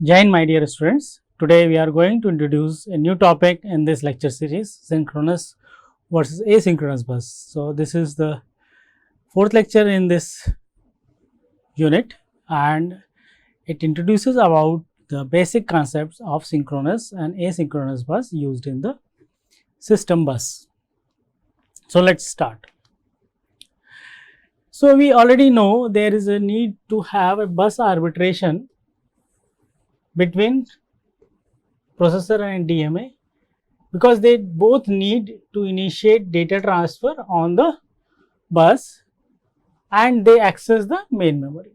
Jain, my dear students. Today we are going to introduce a new topic in this lecture series, synchronous versus asynchronous bus. So, this is the fourth lecture in this unit and it introduces about the basic concepts of synchronous and asynchronous bus used in the system bus. So, let us start. So, we already know there is a need to have a bus arbitration between processor and DMA because they both need to initiate data transfer on the bus and they access the main memory.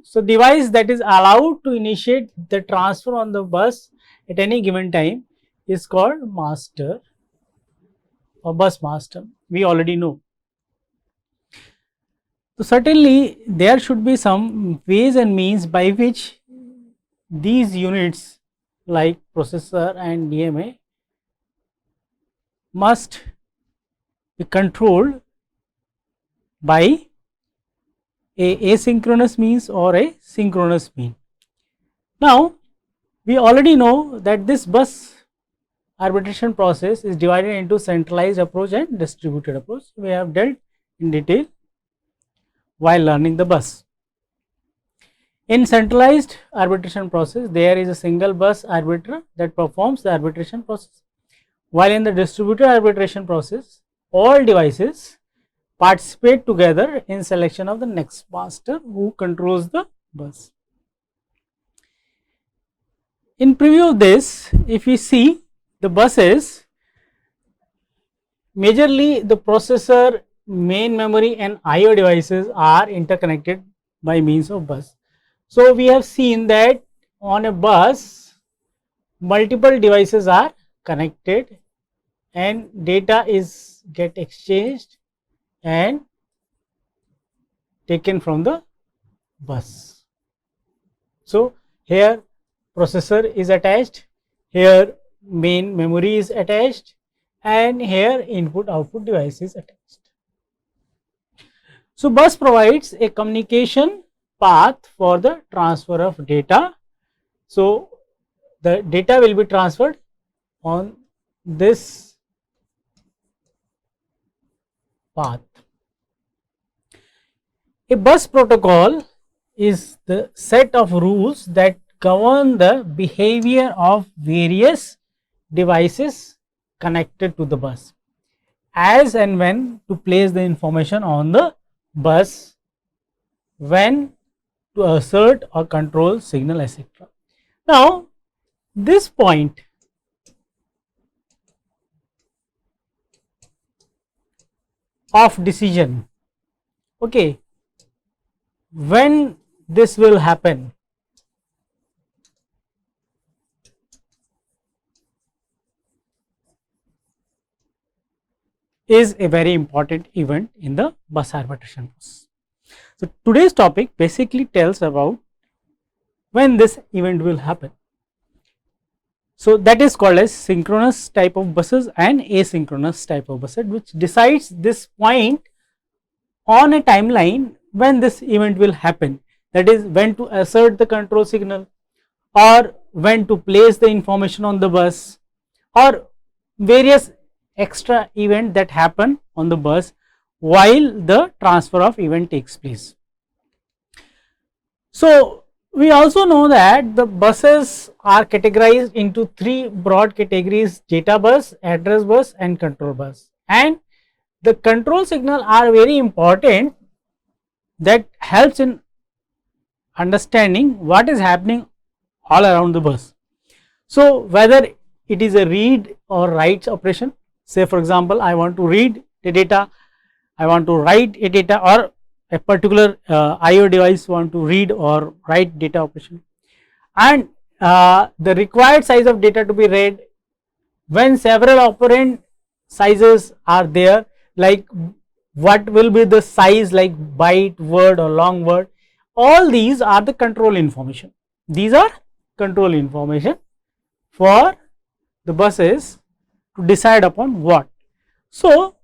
So, device that is allowed to initiate the transfer on the bus at any given time is called master or bus master, we already know. So, certainly there should be some ways and means by which these units like processor and DMA must be controlled by a asynchronous means or a synchronous mean. Now, we already know that this bus arbitration process is divided into centralized approach and distributed approach. We have dealt in detail while learning the bus. In centralized arbitration process, there is a single bus arbiter that performs the arbitration process, while in the distributed arbitration process, all devices participate together in selection of the next master who controls the bus. In preview of this, if we see the buses, majorly the processor, main memory and IO devices are interconnected by means of bus. So, we have seen that on a bus multiple devices are connected and data is get exchanged and taken from the bus. So, here processor is attached, here main memory is attached and here input output device is attached. So, bus provides a communication path for the transfer of data. So, the data will be transferred on this path. A bus protocol is the set of rules that govern the behavior of various devices connected to the bus as and when to place the information on the bus, when to assert or control signal, etc. Now, this point of decision, okay, when this will happen, is a very important event in the bus arbitration process. So, today's topic basically tells about when this event will happen. So, that is called as synchronous type of buses and asynchronous type of buses, which decides this point on a timeline when this event will happen, that is when to assert the control signal or when to place the information on the bus or various extra event that happen on the bus while the transfer of event takes place. So, we also know that the buses are categorized into three broad categories: data bus, address bus and control bus, and the control signal are very important that helps in understanding what is happening all around the bus. So, whether it is a read or write operation, say for example, I want to read the data, I want to write a data, or a particular IO device want to read or write data operation, and the required size of data to be read, when several operand sizes are there, like what will be the size like byte, word or long word, all these are the control information. These are control information for the buses to decide upon what. So,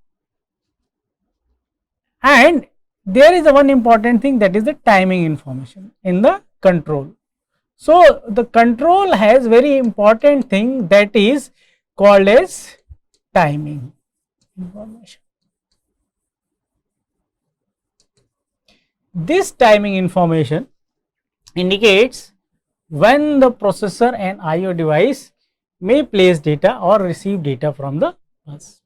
and there is a one important thing, that is the timing information in the control. So, the control has very important thing that is called as timing information. This timing information indicates when the processor and IO device may place data or receive data from the bus.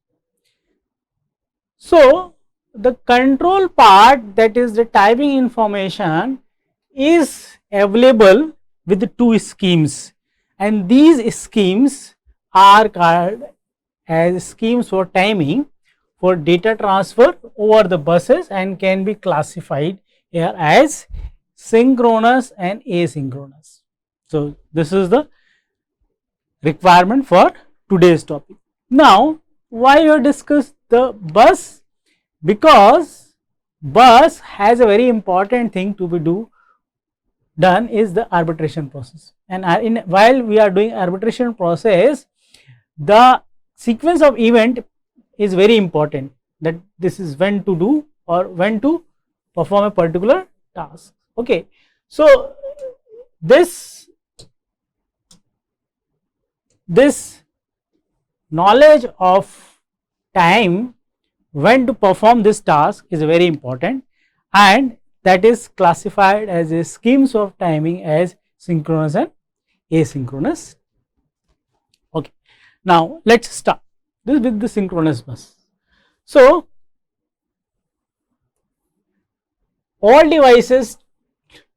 So, the control part, that is the timing information, is available with two schemes, and these schemes are called as schemes for timing for data transfer over the buses and can be classified here as synchronous and asynchronous. So, this is the requirement for today's topic. Now, why we discuss the bus? Because bus has a very important thing to be done is the arbitration process, and while we are doing arbitration process, the sequence of event is very important, that this is when to do or when to perform a particular task. Okay. So, this knowledge of time when to perform this task is very important, and that is classified as a schemes of timing as synchronous and asynchronous. Okay. Now, let us start this with the synchronous bus. So, all devices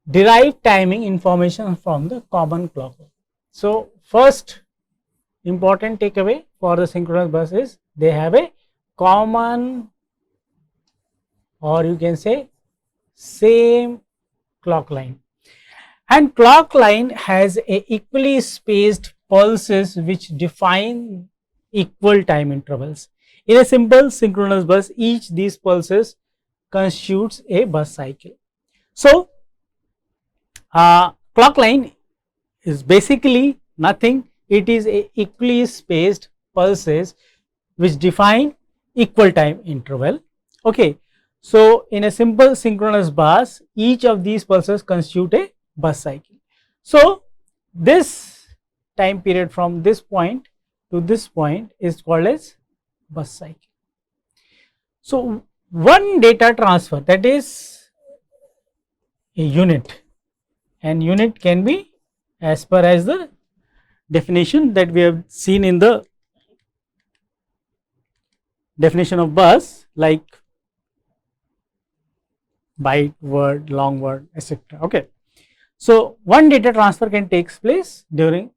derive timing information from the common clock. So, first important takeaway for the synchronous bus is they have a common, or you can say same clock line, and clock line has a equally spaced pulses which define equal time intervals. In a simple synchronous bus, each these pulses constitutes a bus cycle. So, clock line is basically nothing, it is a equally spaced pulses which define equal time interval. Okay. So, in a simple synchronous bus, each of these pulses constitute a bus cycle. So, this time period from this point to this point is called as bus cycle. So, one data transfer, that is a unit, and unit can be as per as the definition that we have seen in the definition of bus, like byte, word, long word, etc. Okay. So, one data transfer can take place during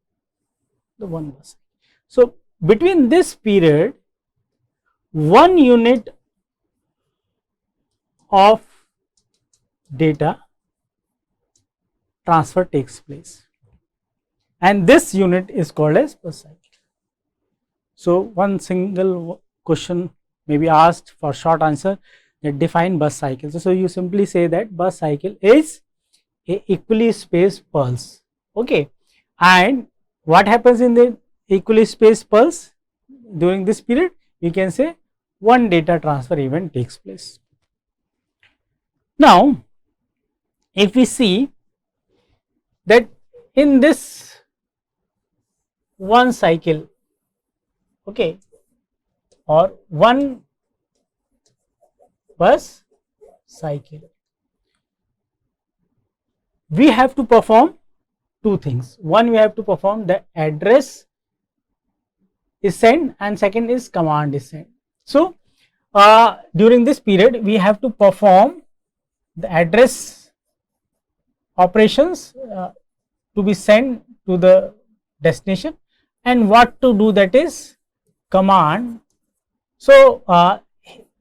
the one bus. So, between this period, one unit of data transfer takes place, and this unit is called as bus cycle. So, one single question may be asked for short answer, that define bus cycle. So, you simply say that bus cycle is a equally spaced pulse. Okay. And what happens in the equally spaced pulse during this period? We can say one data transfer event takes place. Now, if we see that in this one cycle, okay, or one bus cycle, we have to perform two things. One, we have to perform the address is sent, and second is command is sent. So, during this period we have to perform the address operations to be sent to the destination, and what to do, that is command. So,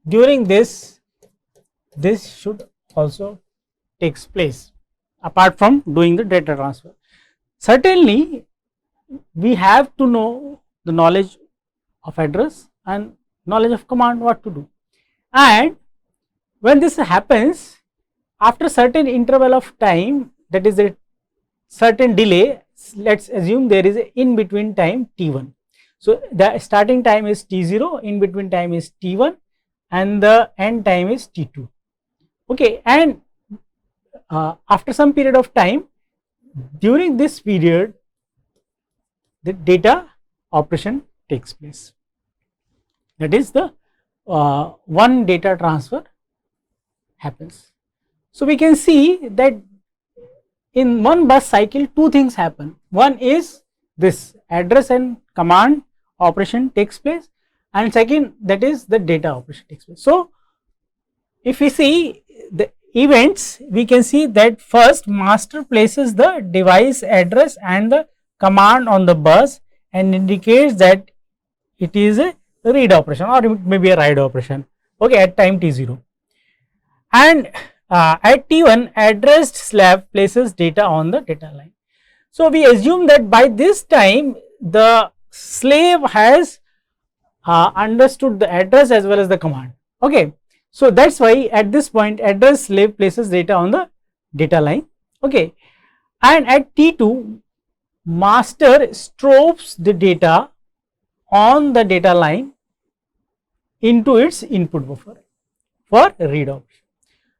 during this should also takes place apart from doing the data transfer. Certainly, we have to know the knowledge of address and knowledge of command what to do, and when this happens after certain interval of time, that is a certain delay, let us assume there is a in between time t1. So, the starting time is t0, in between time is t1, and the end time is t2. Okay. And after some period of time, during this period the data operation takes place. That is the one data transfer happens. So, we can see that in one bus cycle two things happen. One is this address and command operation takes place, and second, that is the data operation takes place. So, if we see the events, we can see that first master places the device address and the command on the bus and indicates that it is a read operation or it may be a write operation, okay, at time t0. And at t1 addressed slab places data on the data line. So, we assume that by this time the slave has understood the address as well as the command, okay. So, that is why at this point address slave places data on the data line, okay, and at t2 master strobes the data on the data line into its input buffer for read option.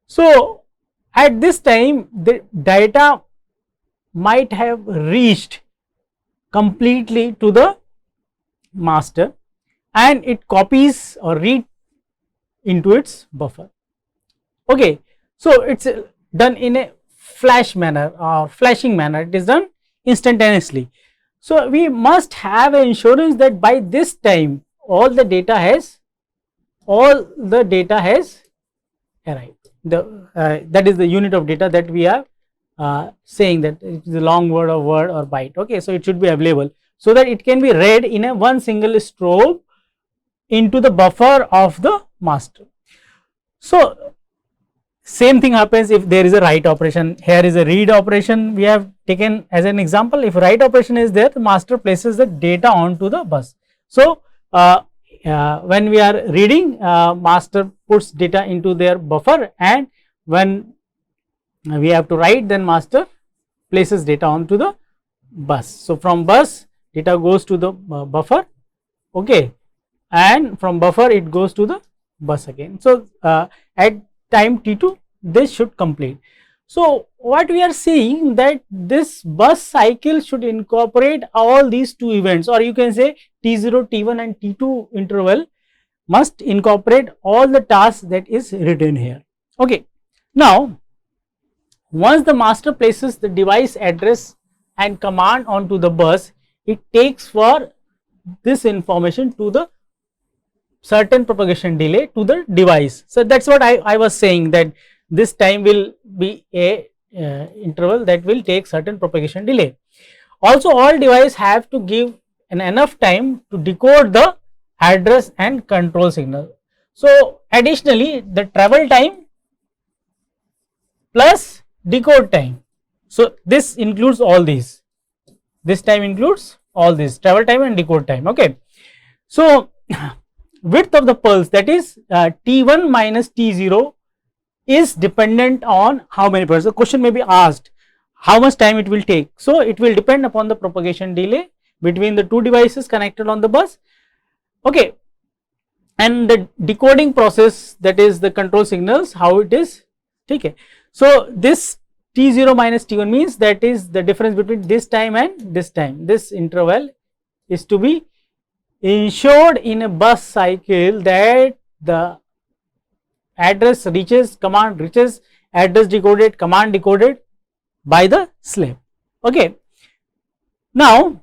So, at this time the data might have reached completely to the master and it copies or read into its buffer, okay. So, it is done in a flash manner or flashing manner, it is done instantaneously. So, we must have an assurance that by this time all the data has arrived. That is the unit of data that we are saying that it is a long word or byte, okay. So, it should be available so that it can be read in a one single strobe into the buffer of the master. So, same thing happens if there is a write operation. Here is a read operation we have taken as an example. If write operation is there, the master places the data onto the bus. So, when we are reading, master puts data into their buffer, and when we have to write, then master places data onto the bus. So, from bus data goes to the buffer, okay, and from buffer it goes to the bus again. So, at time t2 this should complete. So, what we are seeing that this bus cycle should incorporate all these two events, or you can say t0, t1 and t2 interval must incorporate all the tasks that is written here, okay. Now, once the master places the device address and command onto the bus, it takes for this information to the certain propagation delay to the device. So, that is what I was saying, that this time will be a interval that will take certain propagation delay. Also, all devices have to give enough time to decode the address and control signal. So, additionally the travel time plus decode time. So, this includes all these, this time includes all this travel time and decode time, okay. So, width of the pulse, that is t1 minus t0 is dependent on how many pulses. The question may be asked how much time it will take. So, it will depend upon the propagation delay between the two devices connected on the bus, okay, and the decoding process, that is the control signals, how it is, okay. So, this t0 minus t1 means that is the difference between this time and this time. This interval is to be ensured in a bus cycle that the address reaches, command reaches, address decoded, command decoded by the slave, okay. Now,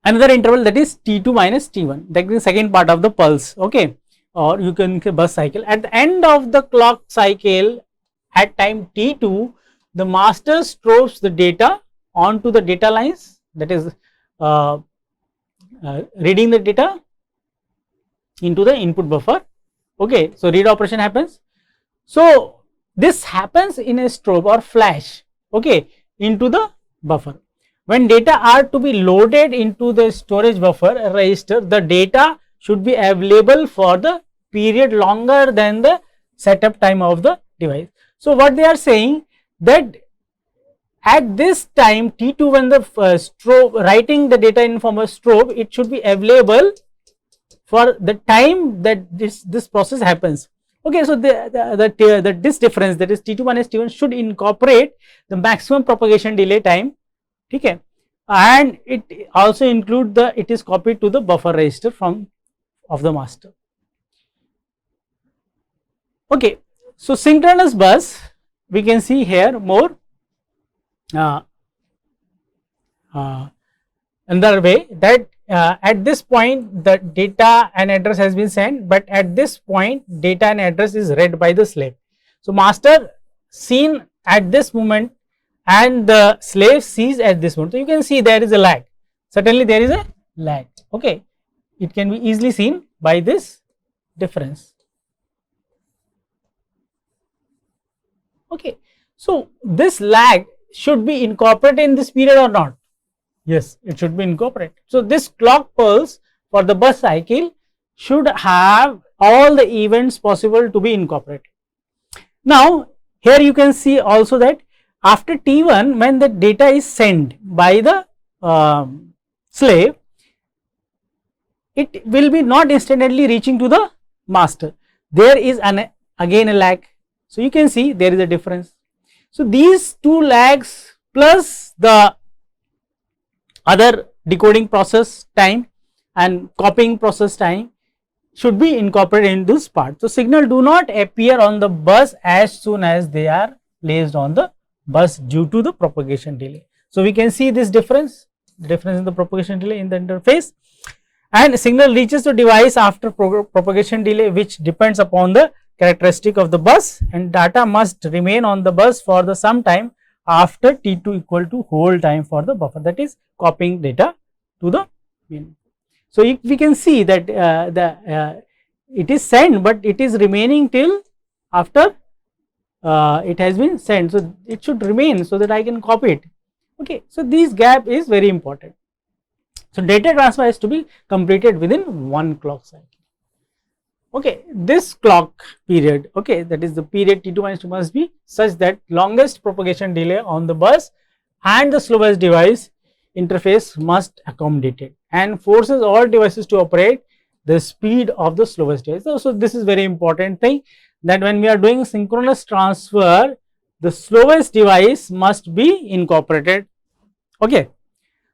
another interval, that is t2 minus t1, that is the second part of the pulse, okay, or you can say bus cycle. At the end of the clock cycle at time t2, the master strobes the data onto the data lines, that is reading the data into the input buffer, okay. So, read operation happens. So, this happens in a strobe or flash, okay, into the buffer. When data are to be loaded into the storage buffer register, the data should be available for the period longer than the setup time of the device. So, what they are saying that at this time t2, when the strobe writing the data in form of strobe, it should be available for the time that this process happens, Okay, so this difference, that is T2 minus T1, should incorporate the maximum propagation delay time, okay, and it also include it is copied to the buffer register of the master. Okay, so synchronous bus, we can see here more another way, that at this point the data and address has been sent, but at this point data and address is read by the slave. So master seen at this moment and the slave sees at this moment. So you can see there is a lag, certainly there is a lag. Okay, it can be easily seen by this difference. Okay, so this lag should be incorporated in this period or not? Yes, it should be incorporated. So this clock pulse for the bus cycle should have all the events possible to be incorporated. Now here you can see also that after T1, when the data is sent by the slave, it will be not instantly reaching to the master. There is again a lag. So you can see there is a difference. So these two lags plus the other decoding process time and copying process time should be incorporated in this part. So signal do not appear on the bus as soon as they are placed on the bus due to the propagation delay. So we can see this difference in the propagation delay in the interface, and signal reaches the device after propagation delay, which depends upon the characteristic of the bus, and data must remain on the bus for the some time after T2 equal to hold time for the buffer, that is copying data to the main. So we can see that it is sent, but it is remaining till after it has been sent. So it should remain so that I can copy it. Okay, so this gap is very important. So data transfer has to be completed within one clock cycle. Okay, this clock period, okay, that is the period T2 minus 2 must be such that longest propagation delay on the bus and the slowest device interface must accommodate it, and forces all devices to operate the speed of the slowest device. So this is very important thing, that when we are doing synchronous transfer, the slowest device must be incorporated. Okay,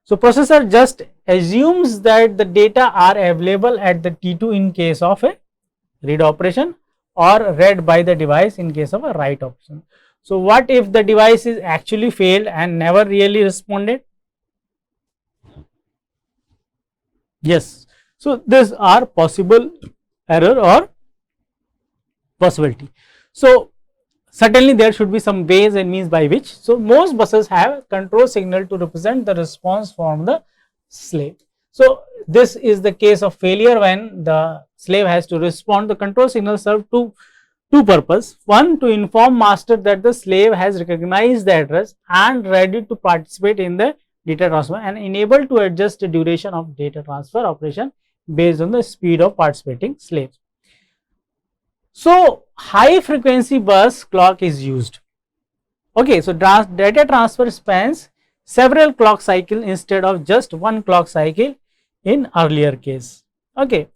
so processor just assumes that the data are available at the T2 in case of a read operation, or read by the device in case of a write operation. So what if the device is actually failed and never really responded? Yes, so these are possible error or possibility. So certainly there should be some ways and means by which. So most buses have control signal to represent the response from the slave. So this is the case of failure when the slave has to respond. The control signal serve two purpose. One, to inform master that the slave has recognized the address and ready to participate in the data transfer, and enable to adjust the duration of data transfer operation based on the speed of participating slaves. So high frequency bus clock is used. Okay, so data transfer spans several clock cycles instead of just one clock cycle in earlier case. Okay,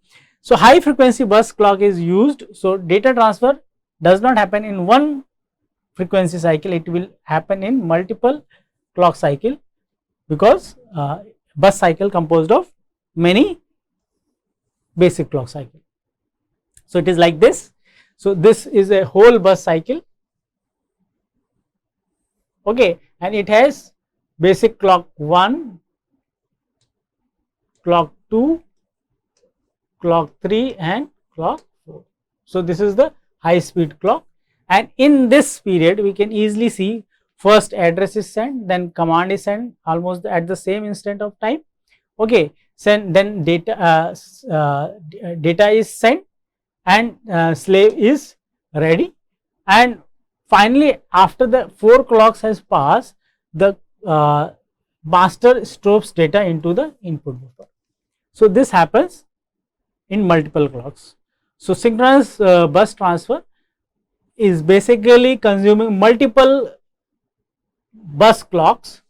so high frequency bus clock is used. So data transfer does not happen in one frequency cycle, it will happen in multiple clock cycle, because bus cycle composed of many basic clock cycle. So it is like this. So this is a whole bus cycle. Okay, and it has basic clock 1, clock 2, clock 3 and clock 4. So this is the high speed clock, and in this period we can easily see first address is sent, then command is sent almost at the same instant of time. Okay, then data is sent, and slave is ready, and finally after the 4 clocks has passed, the master stores data into the input buffer. So this happens in multiple clocks. So synchronous bus transfer is basically consuming multiple bus clocks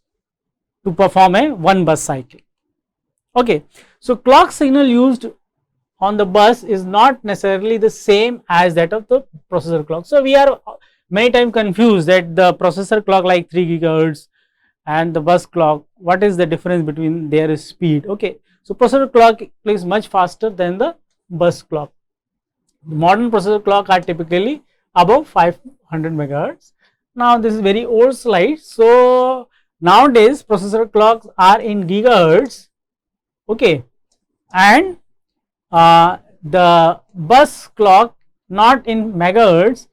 to perform a one bus cycle. Okay, so clock signal used on the bus is not necessarily the same as that of the processor clock. So, we are many times confused that the processor clock like 3 gigahertz and the bus clock, what is the difference between their speed. Okay. So, processor clock is much faster than the bus clock. Modern processor clock are typically above 500 megahertz. Now, this is very old slide. So, nowadays processor clocks are in gigahertz, okay, and the bus clock not in megahertz,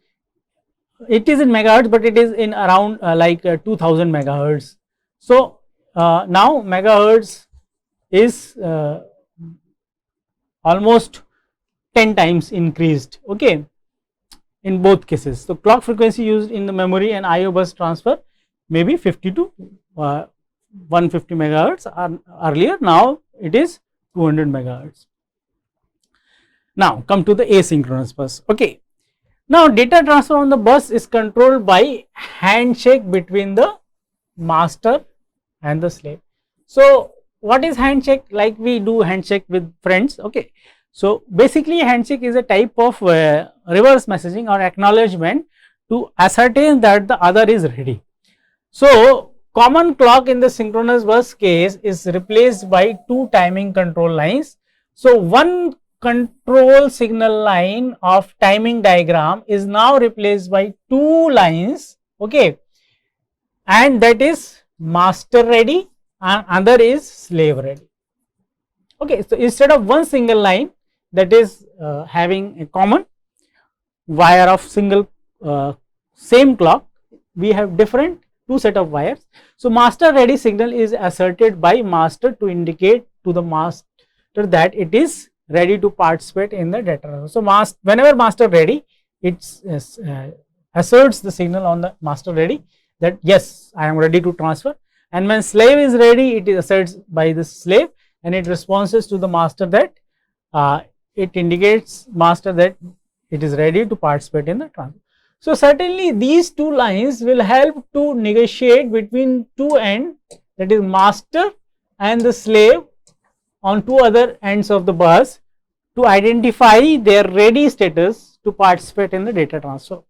it is in megahertz, but it is in around 2000 megahertz. So, now megahertz is almost 10 times increased, okay, in both cases. So, clock frequency used in the memory and IO bus transfer may be 50 to 150 megahertz earlier, now it is 200 megahertz. Now, come to the asynchronous bus. Okay. Now, data transfer on the bus is controlled by handshake between the master and the slave. So, what is handshake? Like we do handshake with friends. Okay. So, basically handshake is a type of reverse messaging or acknowledgement to ascertain that the other is ready. So, common clock in the synchronous bus case is replaced by two timing control lines. So, one control signal line of timing diagram is now replaced by two lines, okay, and that is master ready and other is slave ready. Okay, so instead of one single line that is having a common wire of single same clock, we have different two set of wires. So, master ready signal is asserted by master to indicate to the master that it is ready to participate in the data transfer. So, whenever master ready, it asserts the signal on the master ready that yes, I am ready to transfer, and when slave is ready, it is asserts by the slave and it responses to the master that it indicates master that it is ready to participate in the transfer. So, certainly these two lines will help to negotiate between two ends, that is master and the slave on two other ends of the bus to identify their ready status to participate in the data transfer.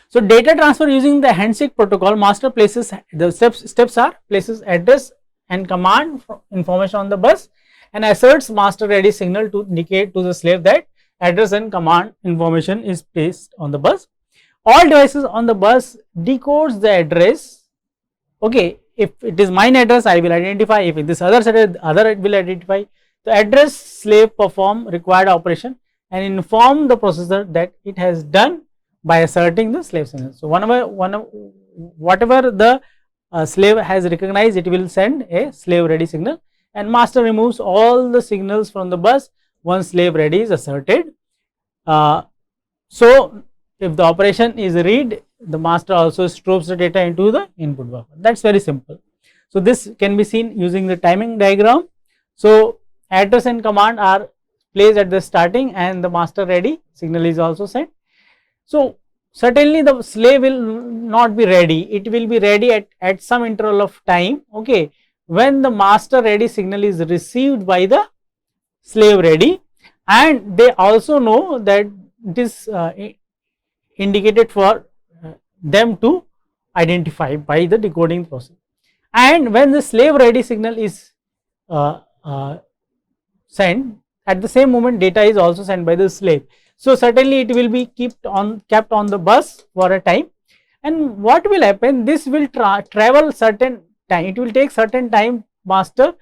So, data transfer using the handshake protocol, master places the steps are places address and command information on the bus and asserts master ready signal to indicate to the slave that address and command information is placed on the bus. All devices on the bus decodes the address, okay. If it is mine address, I will identify. If it is other it will identify. The address slave perform required operation and inform the processor that it has done by asserting the slave signal. So, whatever the slave has recognized, it will send a slave ready signal, and master removes all the signals from the bus once slave ready is asserted. So, if the operation is read, the master also strobes the data into the input buffer. That is very simple. So, this can be seen using the timing diagram. So, address and command are placed at the starting and the master ready signal is also sent. So, certainly the slave will not be ready, it will be ready at some interval of time, okay, when the master ready signal is received by the slave ready, and they also know that it is indicated for them to identify by the decoding process. And when the slave ready signal is sent, at the same moment data is also sent by the slave. So, certainly it will be kept on the bus for a time, and what will happen, this will travel certain time, it will take certain time master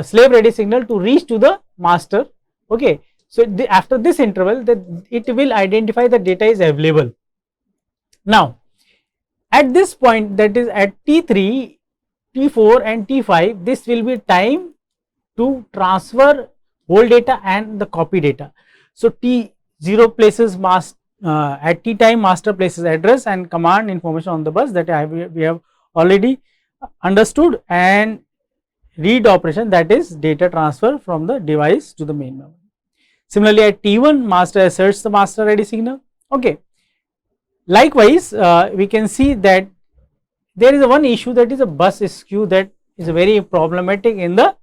slave ready signal to reach to the master, okay. So, after this interval it will identify the data is available. Now, at this point, that is at T3, T4 and T5, this will be time to transfer whole data and the copy data. So, T0 places at T time master places address and command information on the bus, that we have already understood, and read operation, that is data transfer from the device to the main memory. Similarly, at T1 master asserts the master ready signal, okay. Likewise, we can see that there is one issue, that is a bus skew, that is very problematic in the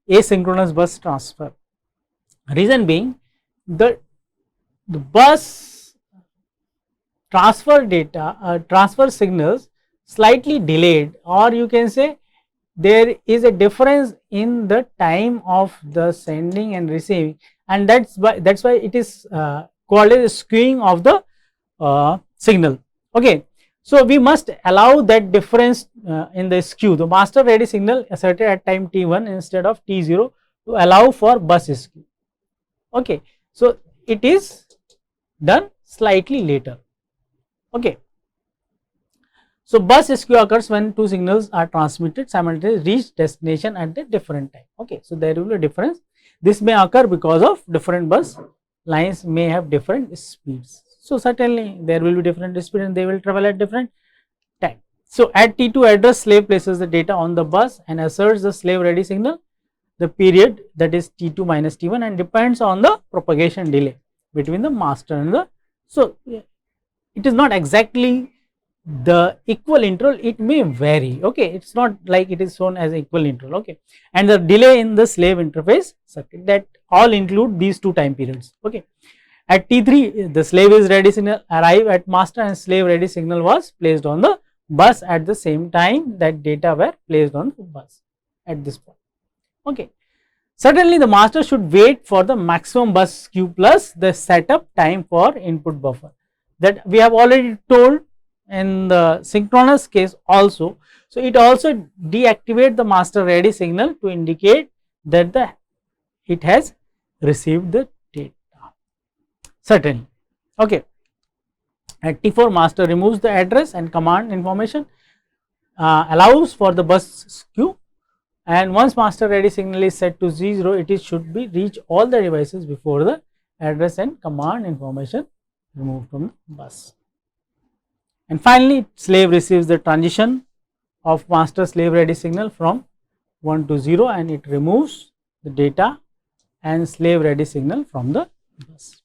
asynchronous bus transfer. Reason being, the bus transfer data, transfer signals slightly delayed, or you can say there is a difference in the time of the sending and receiving, and that's why it is called as skewing of the signal. Okay, so we must allow that difference in the skew, the master ready signal asserted at time t1 instead of t0 to allow for bus skew. Okay, so it is done slightly later. Okay, so bus skew occurs when two signals are transmitted simultaneously, reach destination at a different time. Okay, so there will be a difference. This may occur because of different bus lines may have different speeds. So certainly there will be different speed and they will travel at different time. So at T2 address, slave places the data on the bus and asserts the slave ready signal, the period that is T2 minus T1, and depends on the propagation delay between the master and the. So it is not exactly the equal interval, it may vary. Okay, it is not like it is shown as equal interval. Okay, and the delay in the slave interface circuit, that all include these two time periods. Okay, at T3 the slave is ready signal arrive at master and slave ready signal was placed on the bus at the same time that data were placed on the bus at this point. Okay, certainly the master should wait for the maximum bus skew plus the setup time for input buffer, that we have already told in the synchronous case also. So it also deactivate the master ready signal to indicate that it has received the data. Certainly. Okay, at T4 master removes the address and command information, allows for the bus skew, and once master ready signal is set to 0, it should be reach all the devices before the address and command information removed from the bus. And finally, slave receives the transition of master slave ready signal from 1 to 0 and it removes the data and slave ready signal from the bus.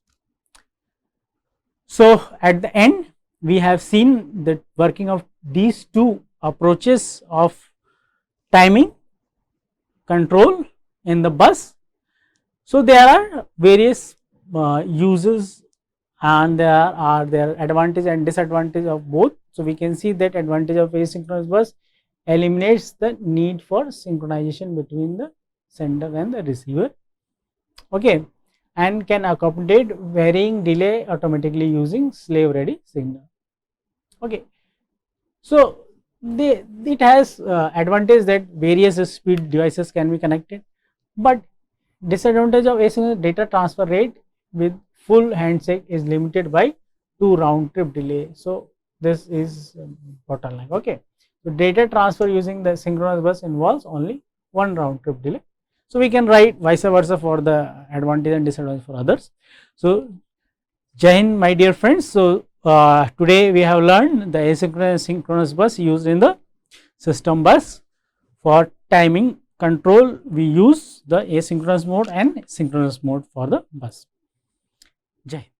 So at the end we have seen the working of these two approaches of timing control in the bus. So there are various uses and there are advantage and disadvantage of both. So we can see that advantage of asynchronous bus eliminates the need for synchronization between the sender and the receiver. Okay, and can accommodate varying delay automatically using slave ready signal. Okay, so it has advantage that various speed devices can be connected, but disadvantage of asynchronous data transfer rate with full handshake is limited by 2 round trip delay. So this is bottleneck. Okay, so data transfer using the synchronous bus involves only 1 round trip delay. So we can write vice versa for the advantage and disadvantage for others. So Jai Hind, my dear friends. So today we have learned the asynchronous and synchronous bus used in the system bus. For timing control we use the asynchronous mode and synchronous mode for the bus. Jai Hind.